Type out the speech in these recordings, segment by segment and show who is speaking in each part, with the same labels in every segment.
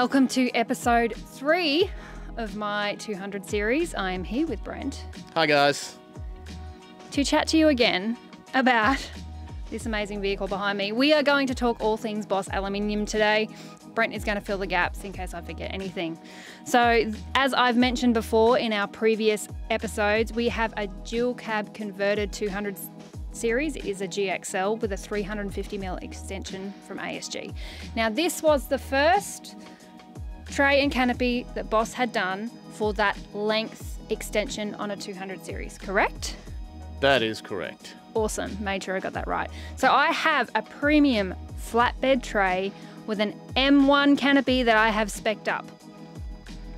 Speaker 1: Welcome to episode 3 of my 200 series. I am here with Brent.
Speaker 2: Hi guys.
Speaker 1: To chat to you again about this amazing vehicle behind me. We are going to talk all things Boss Aluminium today. Brent is going to fill the gaps in case I forget anything. So, as I've mentioned before in our previous episodes, we have a dual cab converted 200 series. It is a GXL with a 350mm extension from ASG. Now, this was the first tray and canopy that Boss had done for that length extension on a 200 series, correct?
Speaker 2: That is correct.
Speaker 1: Awesome, made sure I got that right. So I have a premium flatbed tray with an M1 canopy that I have spec'd up.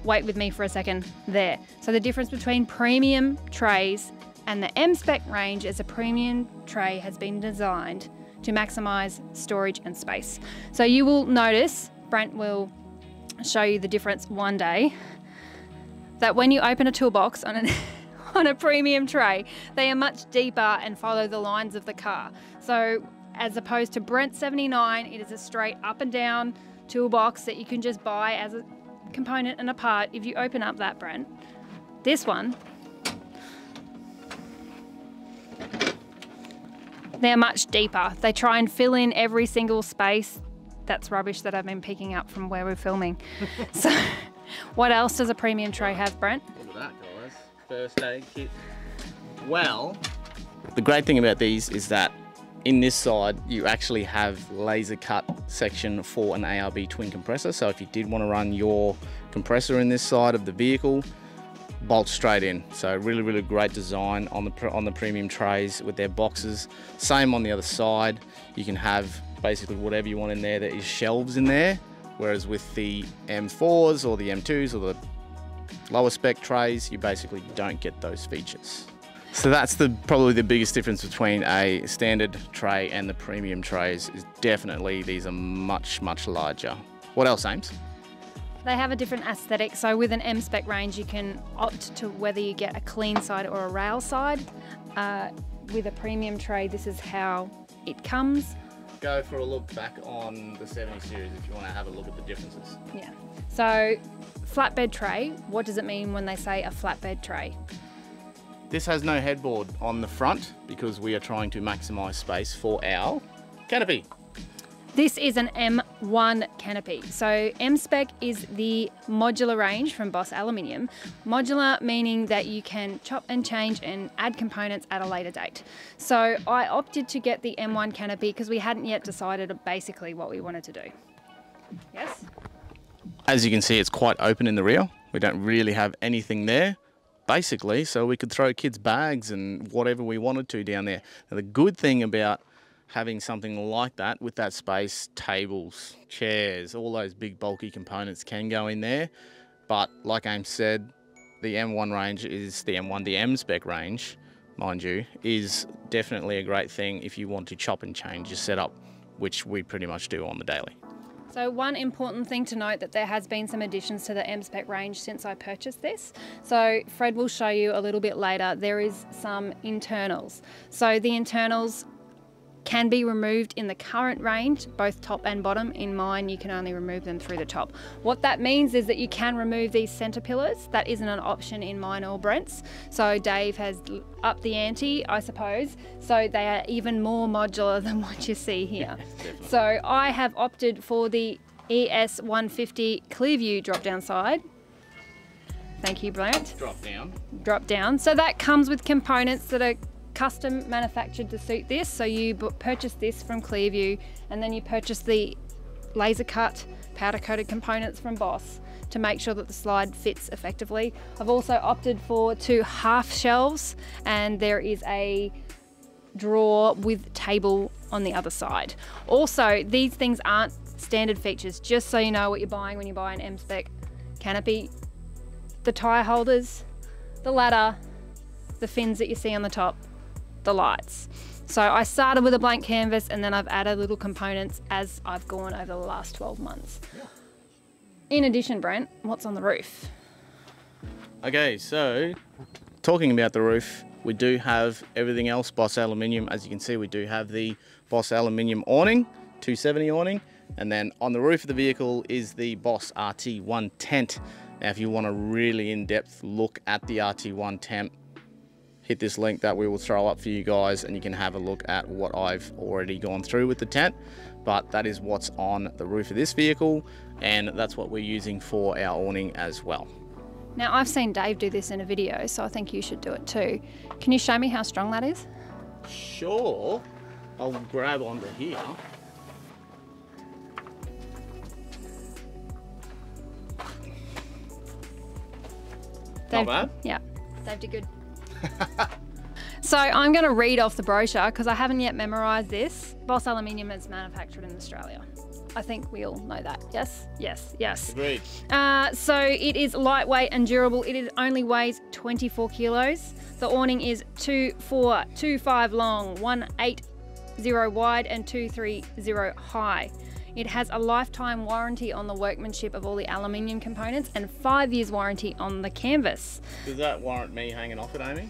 Speaker 1: Wait with me for a second there. So the difference between premium trays and the M-Spec range is a premium tray has been designed to maximize storage and space. So you will notice, Brent will show you the difference one day, that when you open a toolbox on a premium tray, they are much deeper and follow the lines of the car. So as opposed to Brent 79, it is a straight up and down toolbox that you can just buy as a component and a part. If you open up that Brent, this one, they're much deeper. They try and fill in every single space. That's rubbish that I've been picking up from where we're filming. So what else does a premium tray have, Brent?
Speaker 2: Look at that, guys. First aid kit. Well, the great thing about these is that in this side, you actually have laser cut section for an ARB twin compressor. So if you did want to run your compressor in this side of the vehicle, bolt straight in. So really, really great design on the premium trays with their boxes. Same on the other side. You can have basically whatever you want in there. There is shelves in there, whereas with the M4s or the M2s or the lower spec trays, you basically don't get those features. So that's probably the biggest difference between a standard tray and the premium trays is definitely these are much, much larger. What else, Ames?
Speaker 1: They have a different aesthetic. So with an M-Spec range, you can opt to whether you get a clean side or a rail side. With a premium tray, this is how it comes.
Speaker 2: Go for a look back on the 70 series if you want to have a look at the differences.
Speaker 1: Yeah. So flatbed tray, what does it mean when they say a flatbed tray?
Speaker 2: This has no headboard on the front because we are trying to maximize space for our canopy.
Speaker 1: This is an M1 canopy. So M-Spec is the modular range from Boss Aluminium. Modular meaning that you can chop and change and add components at a later date. So I opted to get the M1 canopy because we hadn't yet decided basically what we wanted to do. Yes?
Speaker 2: As you can see, it's quite open in the rear. We don't really have anything there, basically, so we could throw kids' bags and whatever we wanted to down there. Now, the good thing about having something like that with that space, tables, chairs, all those big bulky components can go in there. But like Ames said, the M1 range is the M-Spec range, mind you, is definitely a great thing if you want to chop and change your setup, which we pretty much do on the daily.
Speaker 1: So one important thing to note that there has been some additions to the M-Spec range since I purchased this. So Fred will show you a little bit later, there is some internals. So the internals can be removed in the current range, both top and bottom. In mine, you can only remove them through the top. What that means is that you can remove these center pillars. That isn't an option in mine or Brent's. So Dave has upped the ante, I suppose. So they are even more modular than what you see here. So I have opted for the ES150 Clearview drop-down side. Thank you, Brent.
Speaker 2: Drop down. Drop
Speaker 1: down. So that comes with components that are custom manufactured to suit this. So you purchase this from Clearview and then you purchase the laser cut powder coated components from Boss to make sure that the slide fits effectively. I've also opted for 2 half shelves and there is a drawer with table on the other side. Also, these things aren't standard features, just so you know what you're buying when you buy an M-Spec canopy. The tyre holders, the ladder, the fins that you see on the top, the lights. So I started with a blank canvas and then I've added little components as I've gone over the last 12 months. In addition, Brent, what's on the roof?
Speaker 2: Okay, so talking about the roof, we do have everything else Boss Aluminium. As you can see, we do have the Boss Aluminium awning, 270 awning, And then on the roof of the vehicle is the Boss RT1 tent. Now, if you want a really in-depth look at the RT1 tent, hit this link that we will throw up for you guys, and you can have a look at what I've already gone through with the tent. But that is what's on the roof of this vehicle, and that's what we're using for our awning as well.
Speaker 1: Now, I've seen Dave do this in a video, so I think you should do it too. Can you show me how strong that is?
Speaker 2: Sure. I'll grab onto here.
Speaker 1: Dave,
Speaker 2: not bad.
Speaker 1: Yeah, Dave did good. So I'm going to read off the brochure because I haven't yet memorised this. Boss Aluminium is manufactured in Australia. I think we all know that. Yes, yes, yes.
Speaker 2: Agreed.
Speaker 1: So it is lightweight and durable. It only weighs 24 kilos. The awning is 2.425 long, 1.80 wide and 2.30 high. It has a lifetime warranty on the workmanship of all the aluminium components and 5 years warranty on the canvas.
Speaker 2: Does that warrant me hanging off it, Amy?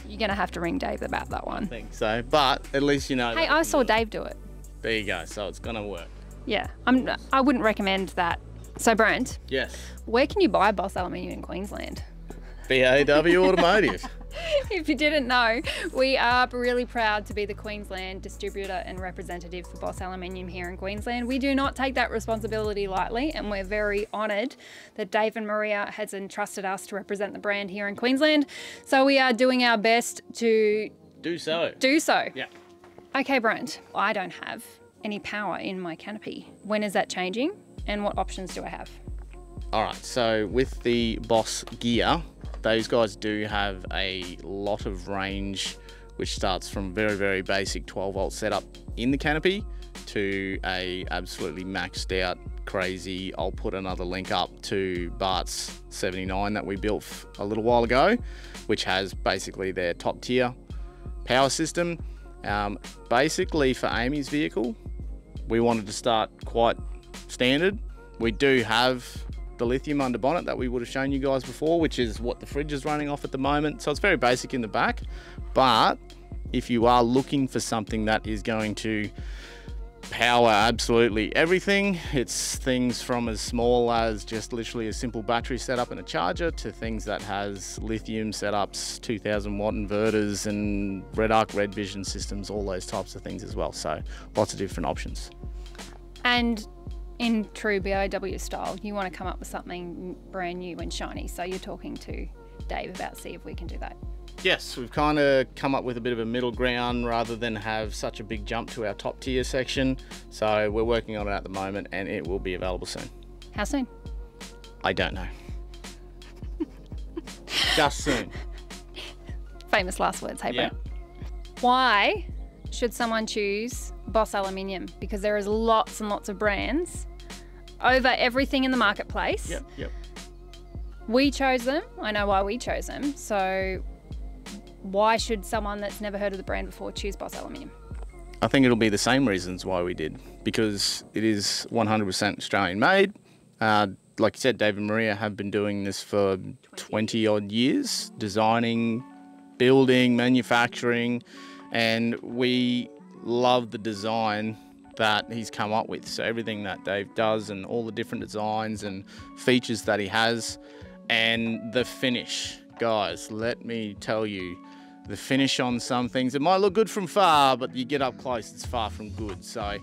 Speaker 1: You're going to have to ring Dave about that one.
Speaker 2: I think so, but at least you know.
Speaker 1: Hey, I saw Dave do it.
Speaker 2: There you go, so it's going to work.
Speaker 1: Yeah, I wouldn't recommend that. So Brent.
Speaker 2: Yes.
Speaker 1: Where can you buy Boss Aluminium in Queensland?
Speaker 2: BAW Automotive.
Speaker 1: If you didn't know, we are really proud to be the Queensland distributor and representative for Boss Aluminium here in Queensland. We do not take that responsibility lightly, and we're very honoured that Dave and Maria has entrusted us to represent the brand here in Queensland. So we are doing our best to
Speaker 2: do so.
Speaker 1: Yeah. Okay, Brent, I don't have any power in my canopy. When is that changing, and what options do I have?
Speaker 2: All right, so with the Boss gear, those guys do have a lot of range, which starts from very, very basic 12-volt setup in the canopy to a absolutely maxed out, crazy, I'll put another link up to Bart's 79 that we built a little while ago, which has basically their top tier power system. Basically for Amy's vehicle, we wanted to start quite standard. We do have the lithium under bonnet that we would have shown you guys before, which is what the fridge is running off at the moment. So it's very basic in the back, but if you are looking for something that is going to power absolutely everything, it's things from as small as just literally a simple battery setup and a charger to things that has lithium setups, 2000 watt inverters and red arc, red vision systems, all those types of things as well. So lots of different options.
Speaker 1: And in true BAW style, you want to come up with something brand new and shiny. So you're talking to Dave about see if we can do that.
Speaker 2: Yes, we've kind of come up with a bit of a middle ground rather than have such a big jump to our top tier section. So we're working on it at the moment and it will be available soon.
Speaker 1: How soon?
Speaker 2: I don't know. Just soon.
Speaker 1: Famous last words, hey Brent. Why should someone choose Boss Aluminium? Because there is lots and lots of brands over everything in the marketplace.
Speaker 2: Yep.
Speaker 1: We chose them. I know why we chose them. So why should someone that's never heard of the brand before choose Boss Aluminium?
Speaker 2: I think it'll be the same reasons why we did, because it is 100% Australian made. Like you said, Dave and Maria have been doing this for 20 odd years, designing, building, manufacturing, and we love the design that he's come up with. So everything that Dave does and all the different designs and features that he has, and the finish, guys, let me tell you, the finish on some things, it might look good from far, but you get up close, it's far from good. So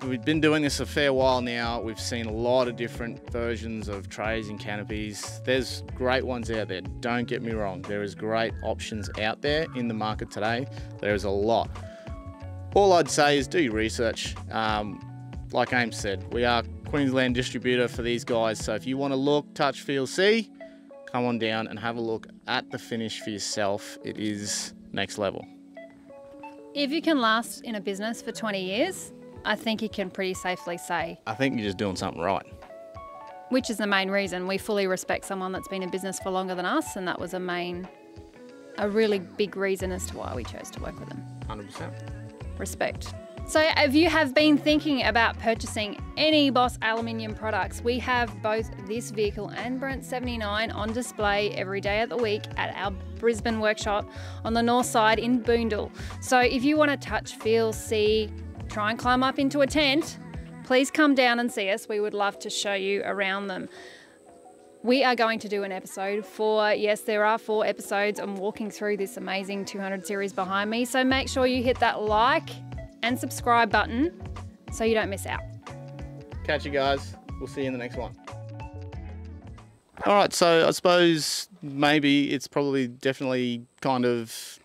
Speaker 2: we've been doing this a fair while now. We've seen a lot of different versions of trays and canopies. There's great ones out there, don't get me wrong. There is great options out there in the market today. There's a lot. All I'd say is do your research. Like Ames said, we are Queensland distributor for these guys. So if you want to look, touch, feel, see, come on down and have a look at the finish for yourself. It is next level.
Speaker 1: If you can last in a business for 20 years, I think you can pretty safely say.
Speaker 2: I think you're just doing something right.
Speaker 1: Which is the main reason. We fully respect someone that's been in business for longer than us, and that was a really big reason as to why we chose to work with them.
Speaker 2: 100%.
Speaker 1: Respect. So if you have been thinking about purchasing any Boss Aluminium products, we have both this vehicle and Brent 79 on display every day of the week at our Brisbane workshop on the north side in Boondall. So if you want to touch, feel, see, try and climb up into a tent, please come down and see us. We would love to show you around them. We are going to do an episode yes, there are 4 episodes. I'm walking through this amazing 200 series behind me. So make sure you hit that like and subscribe button so you don't miss out.
Speaker 2: Catch you guys. We'll see you in the next one. All right, so I suppose maybe it's probably definitely kind of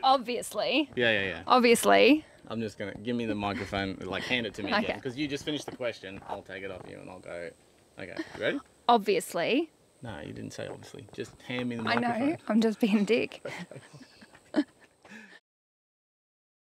Speaker 1: Obviously.
Speaker 2: Yeah.
Speaker 1: Obviously.
Speaker 2: I'm just gonna give me the microphone, like hand it to me
Speaker 1: Okay.
Speaker 2: again, because you just finished the question. I'll take it off you and I'll go. Okay, you ready?
Speaker 1: Obviously.
Speaker 2: No, you didn't say obviously. Just hand me the
Speaker 1: I
Speaker 2: microphone.
Speaker 1: know. I'm just being a dick.